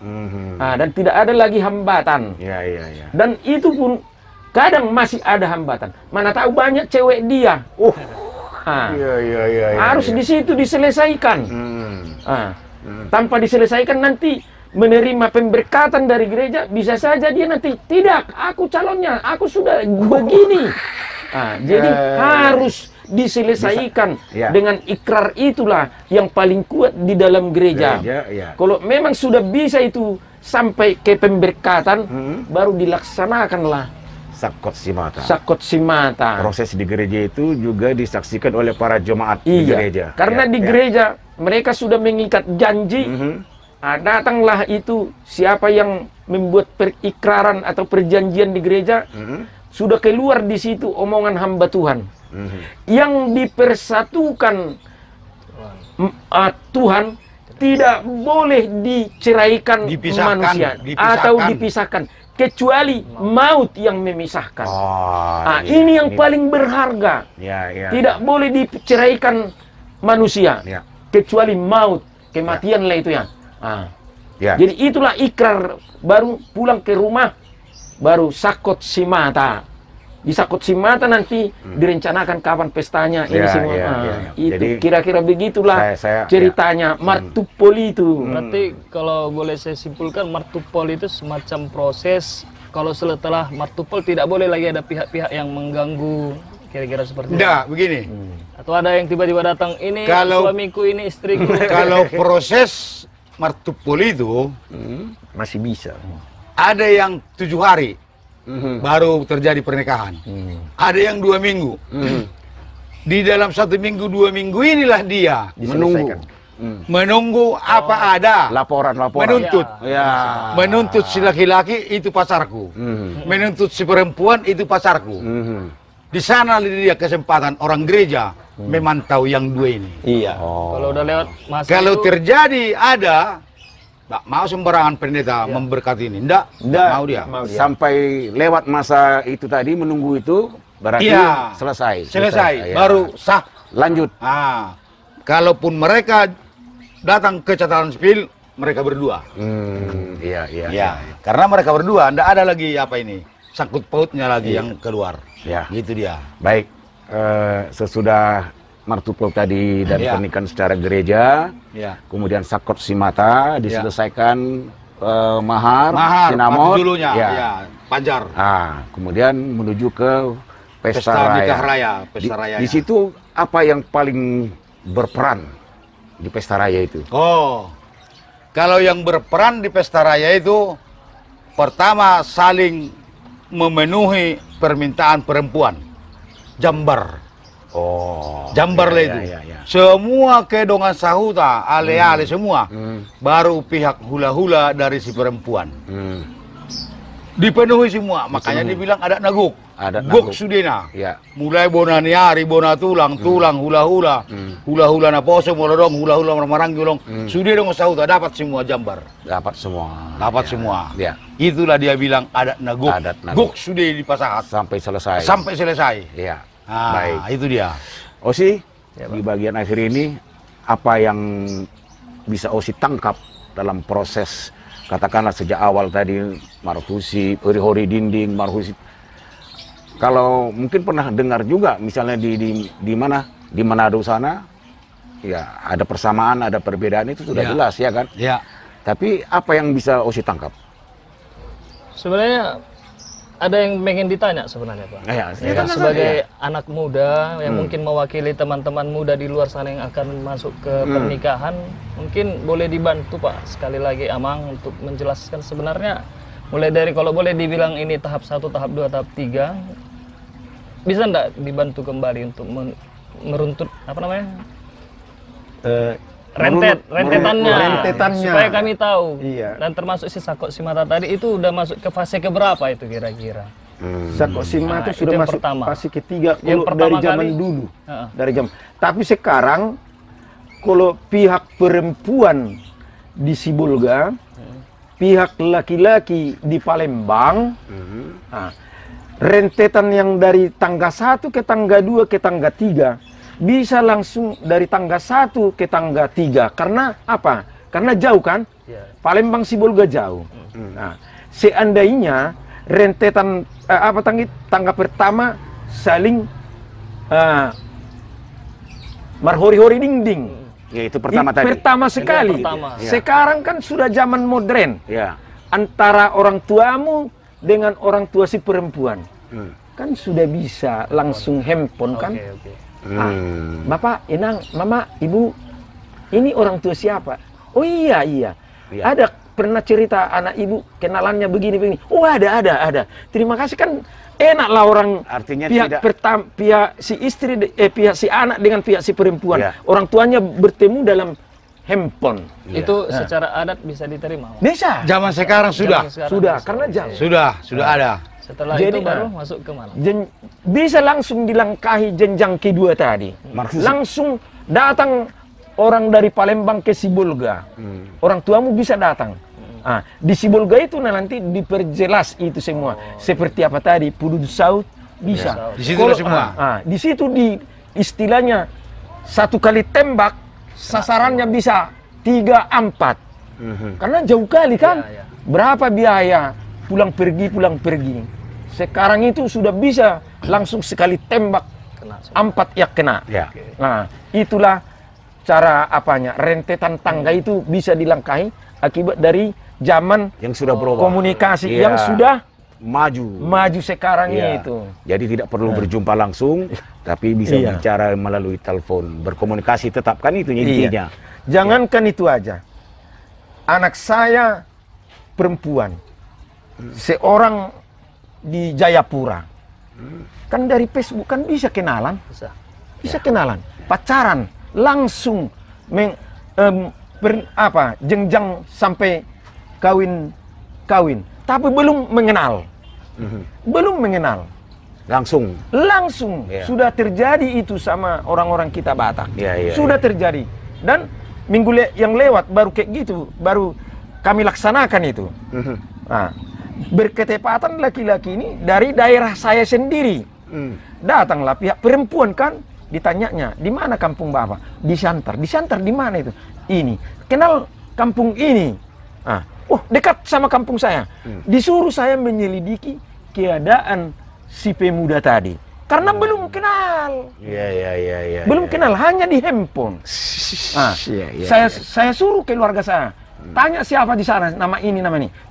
dan tidak ada lagi hambatan. Dan itu pun kadang masih ada hambatan. Mana tahu banyak cewek dia. Harus di situ diselesaikan. Tanpa diselesaikan nanti menerima pemberkatan dari gereja, bisa saja dia nanti tidak, aku calonnya, aku sudah begini. Jadi harus diselesaikan dengan ikrar, itulah yang paling kuat di dalam gereja. Kalau memang sudah bisa itu sampai ke pemberkatan, baru dilaksanakanlah Sakot Simata. Sakot Simata. Proses di gereja itu juga disaksikan oleh para jemaat di gereja. Karena di gereja mereka sudah mengikat janji. Datanglah itu siapa yang membuat perikraran atau perjanjian di gereja, sudah keluar di situ omongan hamba Tuhan. Yang dipersatukan Tuhan tidak boleh diceraikan manusia atau dipisahkan, kecuali maut yang memisahkan. Ini yang paling berharga. Tidak boleh diceraikan manusia, kecuali maut, kematian lah itu ya. Jadi itulah ikrar, baru pulang ke rumah, baru Sakot Simata. Di Sakot Simata nanti direncanakan kapan pestanya, ini semua. Itu kira-kira begitulah ceritanya Martupol itu. Berarti kalau boleh saya simpulkan, Martupol itu semacam proses. Kalau setelah Martupol tidak boleh lagi ada pihak-pihak yang mengganggu, kira-kira seperti itu. Enggak, begini. Atau ada yang tiba-tiba datang, ini suamiku, ini istriku. Kalau proses Martupol itu Masih bisa. ada yang 7 hari baru terjadi pernikahan. Ada yang 2 minggu. Di dalam 1 minggu, 2 minggu inilah dia menunggu apa ada Laporan. menuntut. Menuntut si laki-laki itu pacarku. Menuntut si perempuan itu pacarku. Di sana dia kesempatan orang gereja memantau yang 2 ini. Kalau udah lewat masa Kalau itu, terjadi ada, nggak mau sembarangan pendeta memberkati ini. Nggak mau dia. Sampai lewat masa itu tadi, menunggu itu, berarti selesai. Baru sah. Lanjut. Kalaupun mereka datang ke catatan sipil, mereka berdua. Karena mereka berdua, nggak ada lagi apa ini, sangkut pautnya lagi yang keluar. Gitu dia. Baik, sesudah Martupol tadi dan pernikahan secara gereja, kemudian Sakot Simata diselesaikan, mahar sinamon dulunya, panjar. Kemudian menuju ke pesta nikah raya. raya, Di situ apa yang paling berperan di pesta raya itu? Oh, kalau yang berperan di pesta raya itu pertama saling memenuhi permintaan perempuan, jambar. Oh, Jambar lah ya, itu. ya, ya. Semua kedongan sahuta, ale-ale semua. Baru pihak hula-hula dari si perempuan. Dipenuhi semua, makanya dibilang adat naguk. Adat Guk naguk. sudena. Ya. Mulai bona niari, bona tulang, tulang, hula-hula. Hula-hula na poso, molodong, hula-hula maranggi ulong. Sudah dong sahuta, dapat semua jambar. Dapat semua. Dapat Ya. semua. Ya. Itulah dia bilang adat naguk. Adat naguk. Guk sudah di pasahat. Sampai selesai. Sampai selesai. Ya. Ah, Baik. itu dia. Osi, Ya, di bagian akhir ini apa yang bisa Osi tangkap dalam proses, katakanlah sejak awal tadi Marhusi, hori-hori dinding, Marhusi. Kalau mungkin pernah dengar juga misalnya di mana, di Manado sana, ya ada persamaan, ada perbedaan, itu sudah Ya. jelas ya kan. Ya. Tapi apa yang bisa Osi tangkap? Sebenarnya ada yang pengen ditanya sebenarnya Pak. Ya, Ya kan, ya. sebagai anak muda yang mungkin mewakili teman-teman muda di luar sana yang akan masuk ke pernikahan, mungkin boleh dibantu Pak sekali lagi Amang untuk menjelaskan sebenarnya mulai dari kalau boleh dibilang ini tahap 1, tahap 2, tahap 3, bisa enggak dibantu kembali untuk meruntut apa namanya? Rentetannya, supaya kami tahu. Iya. Dan termasuk si Sakok Simata tadi itu udah masuk ke fase keberapa itu kira-kira? Sakok Sima Nah, itu itu sudah yang masuk pertama. fase ketiga Yang kalau pertama dari zaman kali- dulu. Heeh. Dari zaman. Tapi sekarang kalau pihak perempuan di Sibolga, pihak laki-laki di Palembang, nah, rentetan yang dari tangga 1 ke tangga 2 ke tangga 3 bisa langsung dari tangga 1 ke tangga 3. Karena apa? Karena jauh kan? Ya. Palembang Sibolga jauh. Nah, seandainya rentetan tangga pertama saling marhori-hori dinding. Ya itu pertama tadi. Pertama sekali. pertama. Ya. Sekarang kan sudah zaman modern. Ya. Antara orang tuamu dengan orang tua si perempuan. Kan sudah bisa langsung handphone kan? Oke, oke. Bapak, Inang, Mama, Ibu, ini orang tua siapa? Oh iya. Iya. Ada pernah cerita anak ibu kenalannya begini. Oh ada. Terima kasih kan enaklah orang Artinya pihak tidak- pertama, pihak si istri, pihak si anak dengan pihak si perempuan. Iya. Orang tuanya bertemu dalam handphone. Itu secara adat bisa diterima. Pak? Bisa. Zaman sekarang sudah. Zaman sekarang Sudah, bisa. karena jauh. Sudah ada. Setelah Jadi, itu baru masuk ke mana? Bisa langsung dilangkahi jenjang kedua tadi. Maksudnya- Langsung datang orang dari Palembang ke Sibolga. Orang tuamu bisa datang. Di Sibolga itu nanti diperjelas itu semua. Seperti apa tadi, Pudut Saut bisa. Di situ ada semua. Di situ di istilahnya satu kali tembak sasarannya bisa 3, 4. Karena jauh kali kan. Iya, iya. Berapa biaya pulang pergi. Sekarang itu sudah bisa langsung sekali tembak Kena. 4 ya kena. Ya. Nah, itulah cara apanya. Rentetan tangga itu bisa dilangkahi akibat dari zaman Yang sudah berubah. komunikasi Iya. yang sudah maju. maju sekarang Iya. itu. Jadi tidak perlu berjumpa langsung, tapi bisa Iya. bicara melalui telepon, berkomunikasi tetap kan itu intinya. Jangankan itu aja. Anak saya perempuan, seorang di Jayapura, kan dari Facebook kan bisa kenalan, Bisa. kenalan, pacaran, langsung jenjang sampai kawin, tapi belum mengenal, Langsung. Iya. sudah terjadi itu sama orang-orang kita Batak, Iya, sudah terjadi, dan minggu yang lewat baru kayak gitu, baru kami laksanakan itu. Nah, berketepatan laki-laki ini dari daerah saya sendiri. Datanglah pihak perempuan kan, ditanyanya, di mana kampung Bapak? Di Santar. Di Santar di mana itu? Ini. Kenal kampung ini? Dekat sama kampung saya. Disuruh saya menyelidiki keadaan si pemuda tadi. Karena belum kenal. Iya. Belum kenal, hanya di handphone. Saya suruh keluarga saya. Tanya siapa di sana, nama ini.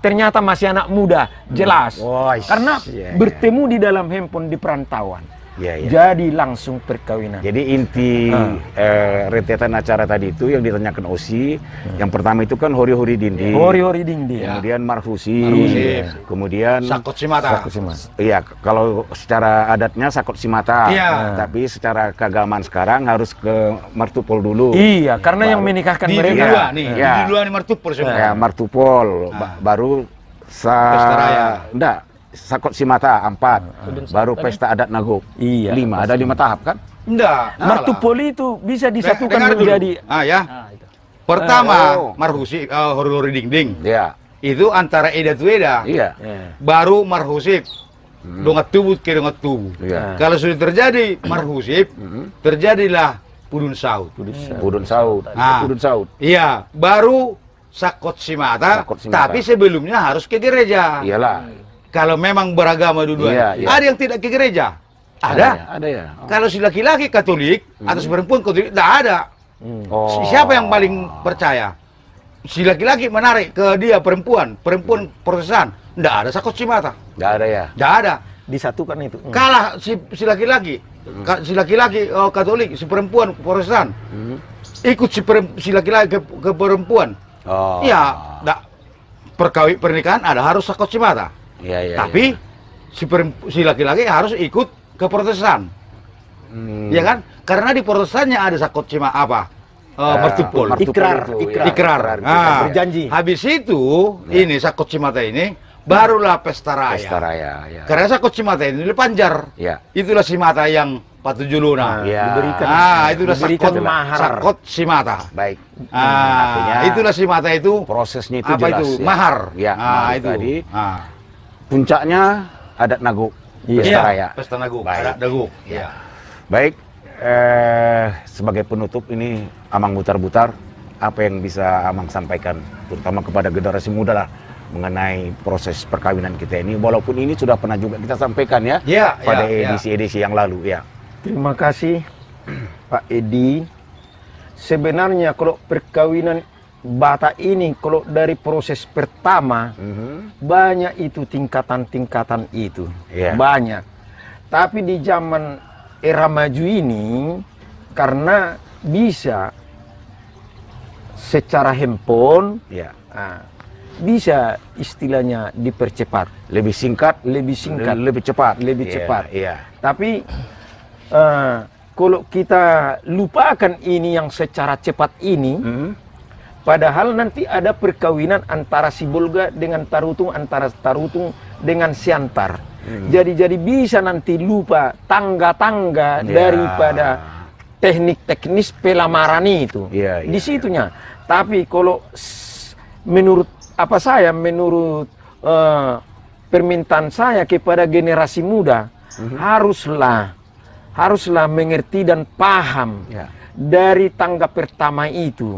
Ternyata masih anak muda, jelas. Oh, Karena iya. bertemu di dalam handphone di perantauan. Iya, iya. Jadi langsung perkawinan. Jadi inti rentetan acara tadi itu yang ditanyakan Osi, yang pertama itu kan hori-hori dinding, Hori-hori dinding. kemudian marhusi, Marhusi. kemudian Sakot Simata. iya, kalau secara adatnya sakot simata, Iya. tapi secara keagamaan sekarang harus ke martupol dulu. Iya, karena yang menikahkan Di mereka. dua nih, Ya. di dua nih Martupol semua. Ya, martupol, baru Pesta raya. enggak, sakot simata 4, baru pesta adat nagok Iya. 5, ada 5 tahap kan? Enggak. Martupoli itu bisa disatukan Dengar dulu. menjadi Ya. Nah, itu. Pertama, Oh. marhusi, hori-hori dinding. Ya, Itu antara eda tu eda. iya, Baru marhusip. Dongat tubuh ke dongat tubuh. iya. Kalau sudah terjadi marhusip, terjadilah pudun saut. Pudun saut, Ah. pudun saut. Iya, baru sakot simata, Sakot simata. tapi sebelumnya harus ke gereja. Iyalah. Kalau memang beragama dua-duanya. Iya, iya. Ada yang tidak ke gereja? Ada. Ada ya. Kalau si laki-laki Katolik atau si perempuan Katolik, tidak ada. Oh. Siapa yang paling percaya? Si laki-laki menarik ke dia perempuan Protestan, tidak ada sakot simata, Nggak ada ya. tidak ada. disatukan itu. Kalah si laki-laki, si laki-laki Katolik, si perempuan Protestan, ikut si laki-laki ke perempuan. Oh. Ya, pernikahan ada harus sakot simata. Iya, iya. Tapi si laki-laki harus ikut ke Protestan, ya kan? Karena di Protestannya ada sakot simata apa? Martupol. Ikrar, itu, ikrar. ya. Ikrar. Nah, berjanji. habis itu ini sakot simata ini barulah pesta raya. Pesta raya, ya. Karena sakot simata ini panjar. Ya. Itulah simata yang patujuluna. Ya. Diberikan, Itulah diberikan sakot mahar. sakot simata. Baik. Artinya itulah simata itu Prosesnya itu apa jelas. itu? Ya. Mahar. Ya, mahar itu. tadi. Ah. Puncaknya adat nagok. Iya. Pesta raya. Pesta naguk, Baik. adat naguk. Ya. Baik. Sebagai penutup ini Amang Butar-Butar, apa yang bisa Amang sampaikan, terutama kepada generasi muda lah, mengenai proses perkawinan kita ini, walaupun ini sudah pernah juga kita sampaikan ya, Ya, pada ya, ya. edisi-edisi yang lalu ya. Terima kasih Pak Edi. Sebenarnya kalau perkawinan Batak ini, kalau dari proses pertama, banyak itu tingkatan-tingkatan itu. Iya. Banyak. Tapi di zaman era maju ini, karena bisa secara handphone, Ya. bisa istilahnya dipercepat. Lebih singkat, Lebih singkat. lebih cepat. Lebih Iya, cepat. Iya. Tapi kalau kita lupakan ini yang secara cepat ini, padahal nanti ada perkawinan antara Sibolga dengan Tarutung, antara Tarutung dengan Siantar. Jadi bisa nanti lupa tangga-tangga Ya. daripada teknik teknis pelamaran itu. Ya, Di ya, situnya. Tapi kalau menurut menurut permintaan saya kepada generasi muda, haruslah mengerti dan paham Ya. dari tangga pertama itu.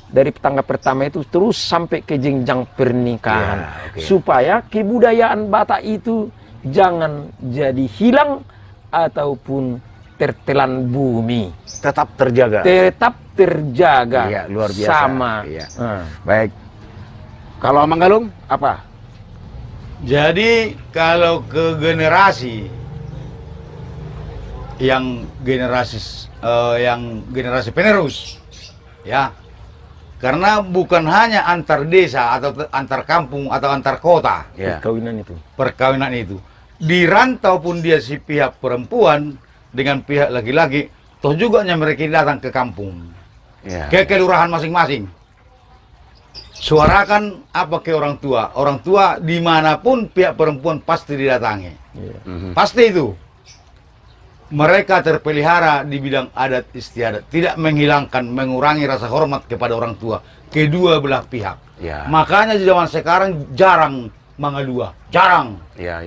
Dari tangga pertama itu terus sampai ke jenjang pernikahan. Ya, oke. Supaya kebudayaan Batak itu jangan jadi hilang ataupun tertelan bumi. Tetap terjaga. Tetap terjaga. Iya, luar biasa. Sama. Iya. Baik. Kalau Amang Galung, apa? Jadi kalau ke generasi yang generasi penerus, ya, karena bukan hanya antar desa atau antar kampung atau antar kota Ya. Perkawinan itu. di rantau pun dia si pihak perempuan dengan pihak laki-laki, toh juga mereka datang ke kampung, Ya. ke kelurahan masing-masing. Suarakan apa ke orang tua dimanapun pihak perempuan pasti didatangi. Pasti itu. Mereka terpelihara di bidang adat istiadat, tidak menghilangkan, mengurangi rasa hormat kepada orang tua kedua belah pihak. Ya. Makanya di zaman sekarang jarang mengadua, jarang. Ya.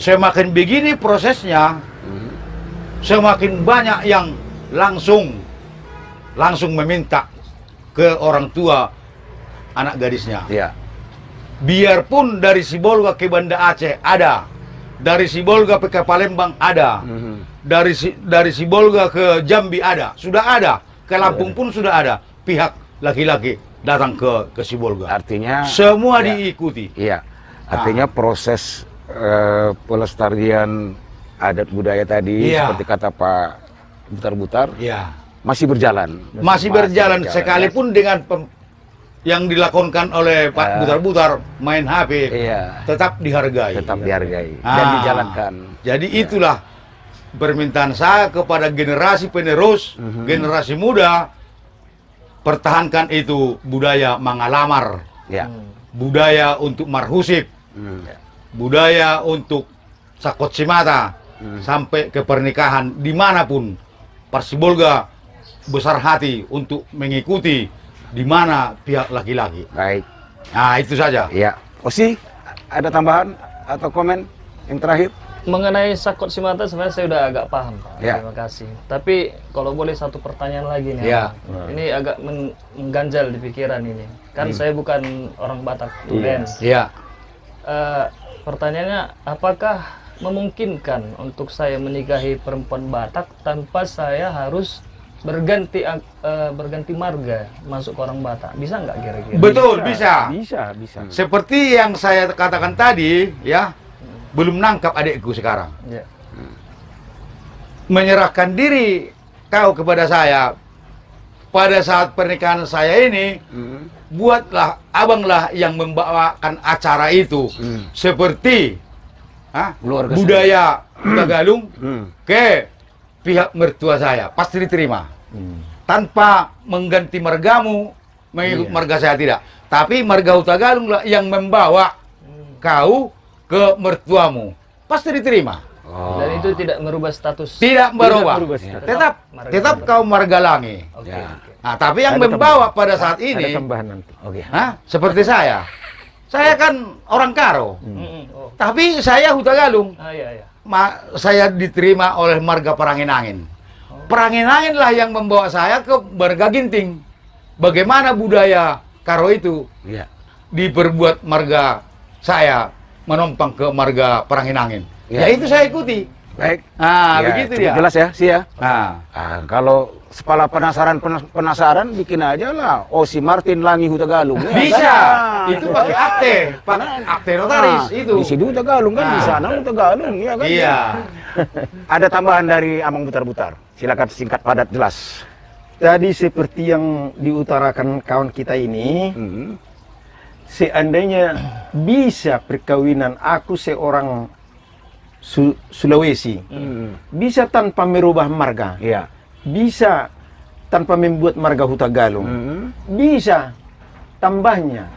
Semakin begini prosesnya, semakin banyak yang langsung meminta ke orang tua anak gadisnya. Ya. Biarpun dari Sibolga ke Banda Aceh ada, dari Sibolga ke Palembang ada, dari Sibolga ke Jambi ada, sudah ada, ke Lampung pun sudah ada. Pihak laki-laki datang ke Sibolga. Artinya Semua ya. diikuti. Iya. Artinya proses pelestarian adat budaya tadi Iya. seperti kata Pak Butar-Butar Ya. masih berjalan. Masih berjalan sekalipun dengan yang dilakukan oleh Pak Butar-Butar main HP, Iya. tetap dihargai. Tetap dihargai dan Ah. dijalankan. Jadi itulah permintaan saya kepada generasi penerus, generasi muda, pertahankan itu budaya mangalamar, Ya. budaya untuk marhusip, budaya untuk sakot simata, sampai ke pernikahan dimanapun. Parsibolga besar hati untuk mengikuti di mana pihak laki-laki. Baik. Nah, itu saja. Ya. Osi, ada tambahan atau komen yang terakhir? Mengenai sakot simata sebenarnya saya udah agak paham, Pak. Ya. Terima kasih. Tapi kalau boleh satu pertanyaan lagi nih, Ya. Abang. Ini agak mengganjal di pikiran ini. Kan saya bukan orang Batak, Tulen. Ya. Pertanyaannya, apakah memungkinkan untuk saya menikahi perempuan Batak tanpa saya harus berganti marga masuk ke orang Batak? Bisa nggak kira-kira? Betul, bisa. Bisa. Seperti yang saya katakan tadi, ya, belum nangkap adikku sekarang. Ya. Menyerahkan diri kau kepada saya pada saat pernikahan saya ini, buatlah abanglah yang membawakan acara itu, seperti Keluarga budaya Tagalung ke pihak mertua saya, pasti diterima. Tanpa mengganti margamu, mengikut marga saya tidak. Tapi marga Tagalung lah yang membawa kau ke mertuamu, pasti diterima. Dan itu tidak merubah status. Tidak berubah. Tetap Tetap kau marga langi. Oke, Ya. oke. Nah, tapi yang Ada membawa pada saat Ada ini, tambahan nanti. Oke. seperti saya. Saya kan orang Karo, Oh. tapi saya Hutagalung. Iya, iya. Saya diterima oleh marga Paranginangin. Paranginangin lah yang membawa saya ke marga Ginting. Bagaimana budaya Karo itu Ya. diperbuat marga saya menumpang ke marga Paranginangin. Ya. Ya itu saya ikuti. Baik. Ah, Ya, begitu cukup dia. jelas ya, sih ya. Nah, Kalau kepala penasaran bikin aja lah. Si Martin Langi Hutagalung. Ya, bisa. kan? Itu pakai akte notaris itu. Di sini Hutagalung kan, di sana Hutagalung, ya kan? Iya. Ada tambahan dari Amang Butar-Butar. Silakan singkat padat jelas. Tadi seperti yang diutarakan kawan kita ini, seandainya bisa perkawinan aku seorang Sulawesi, bisa tanpa merubah marga, Iya. bisa tanpa membuat marga Hutagalung, bisa tambahnya.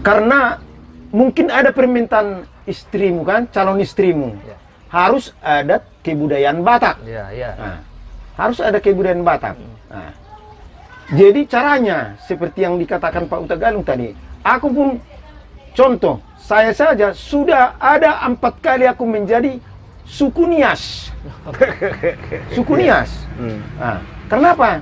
Karena mungkin ada permintaan istrimu kan, calon istrimu, harus ada kebudayaan Batak. Iya, iya. Nah, harus ada kebudayaan Batak. Nah, jadi caranya seperti yang dikatakan Pak Hutagalung tadi. Aku pun contoh, saya saja sudah ada 4 kali aku menjadi suku Nias. Suku Nias. Nah, kenapa?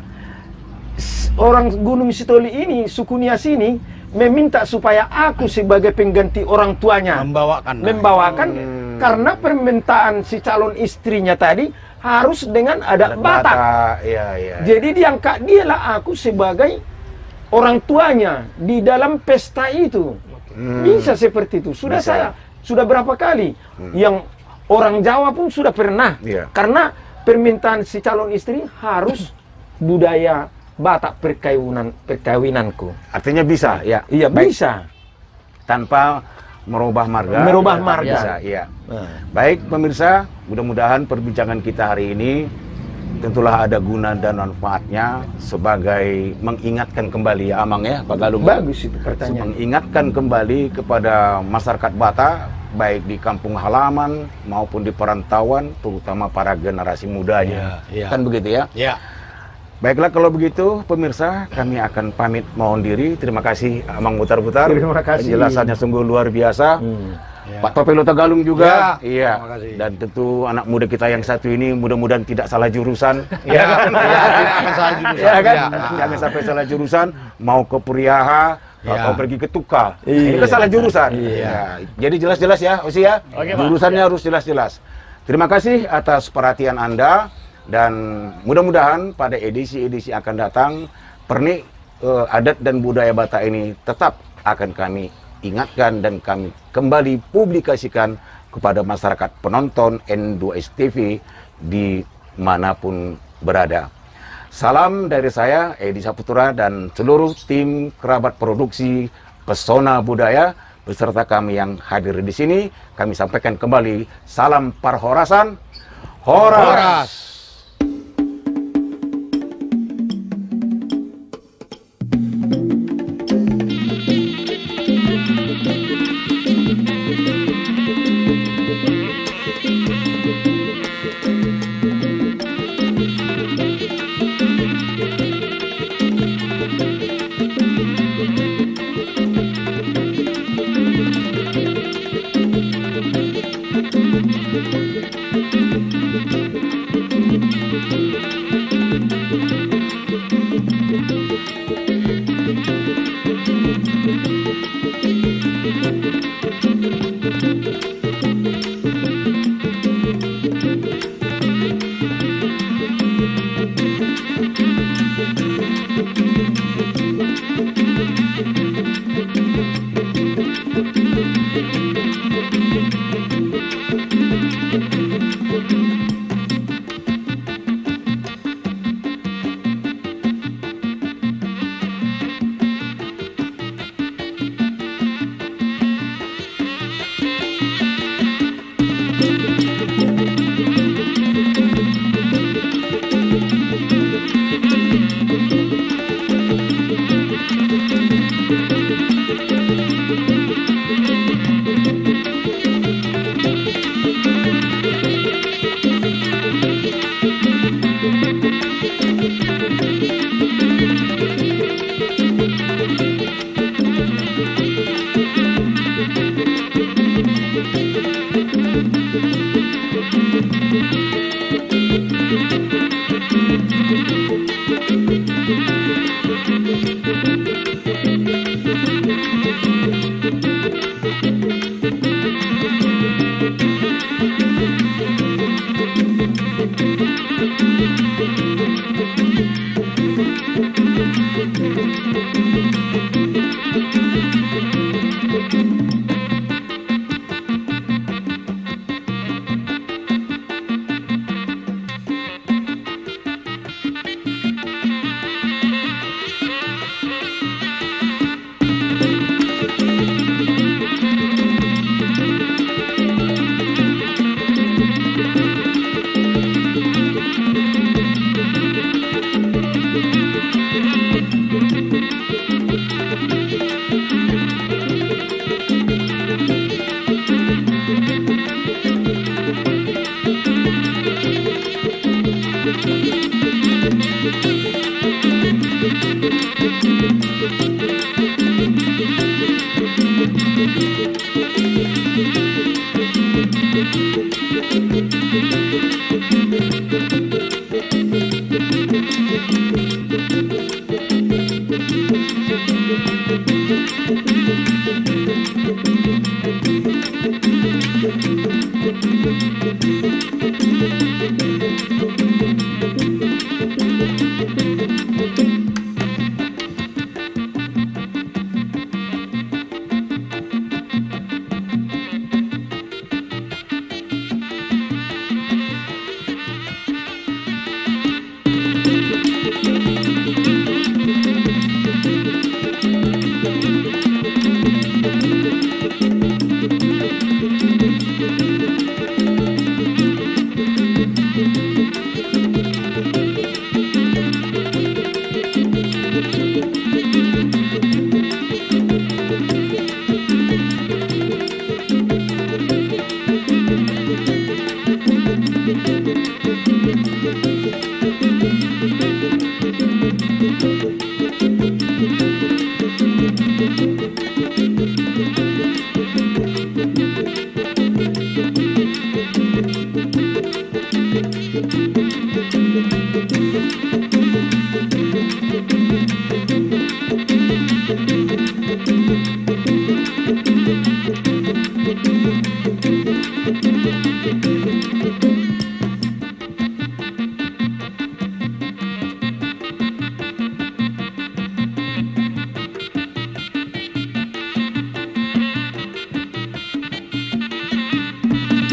Orang Gunung Sitoli ini, suku Nias ini meminta supaya aku sebagai pengganti orang tuanya membawakan karena permintaan si calon istrinya tadi harus dengan adat Batak. Iya. Jadi diangkat dialah aku sebagai orang tuanya di dalam pesta itu. Bisa seperti itu. Sudah Bisa. saya sudah berapa kali yang orang Jawa pun sudah pernah. Iya. Karena permintaan si calon istri harus budaya Batak perkawinanku. Artinya bisa, ya. Iya, Baik. bisa. Tanpa merubah marga. Merubah tetap marga. Bisa, iya. Nah. Baik pemirsa, mudah-mudahan perbincangan kita hari ini tentulah ada guna dan manfaatnya sebagai mengingatkan kembali ya Amang ya, Pak Galung. Bagus itu pertanyaan. Mengingatkan kembali kepada masyarakat Batak, baik di kampung halaman maupun di perantauan, terutama para generasi mudanya. Iya. Kan begitu ya? Ya. Baiklah kalau begitu pemirsa, kami akan pamit mohon diri. Terima kasih Amang Butar-Butar. Terima kasih. Penjelasannya sungguh luar biasa. Ya. Pak Topelo Tagalung juga. Ya, Iya. terima kasih. Dan tentu anak muda kita yang satu ini mudah-mudahan tidak salah jurusan. Ya, tidak akan salah jurusan. Ya kan? Ya. Jangan sampai salah jurusan, mau ke Puriaha Ya. atau pergi ke Tuka. Iya. Ini kan salah jurusan. Iya. Ya. Jadi jelas-jelas ya, Osi ya. Oke, Pak. Jurusannya harus jelas-jelas. Terima kasih atas perhatian Anda dan mudah-mudahan pada edisi-edisi akan datang pernik adat dan budaya Batak ini tetap akan kami ingatkan dan kami kembali publikasikan kepada masyarakat penonton N2S TV dimanapun berada. Salam dari saya, Edi Saputra, dan seluruh tim kerabat produksi Pesona Budaya, beserta kami yang hadir di sini. Kami sampaikan kembali, salam Parhorasan, Horas!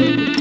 Pak.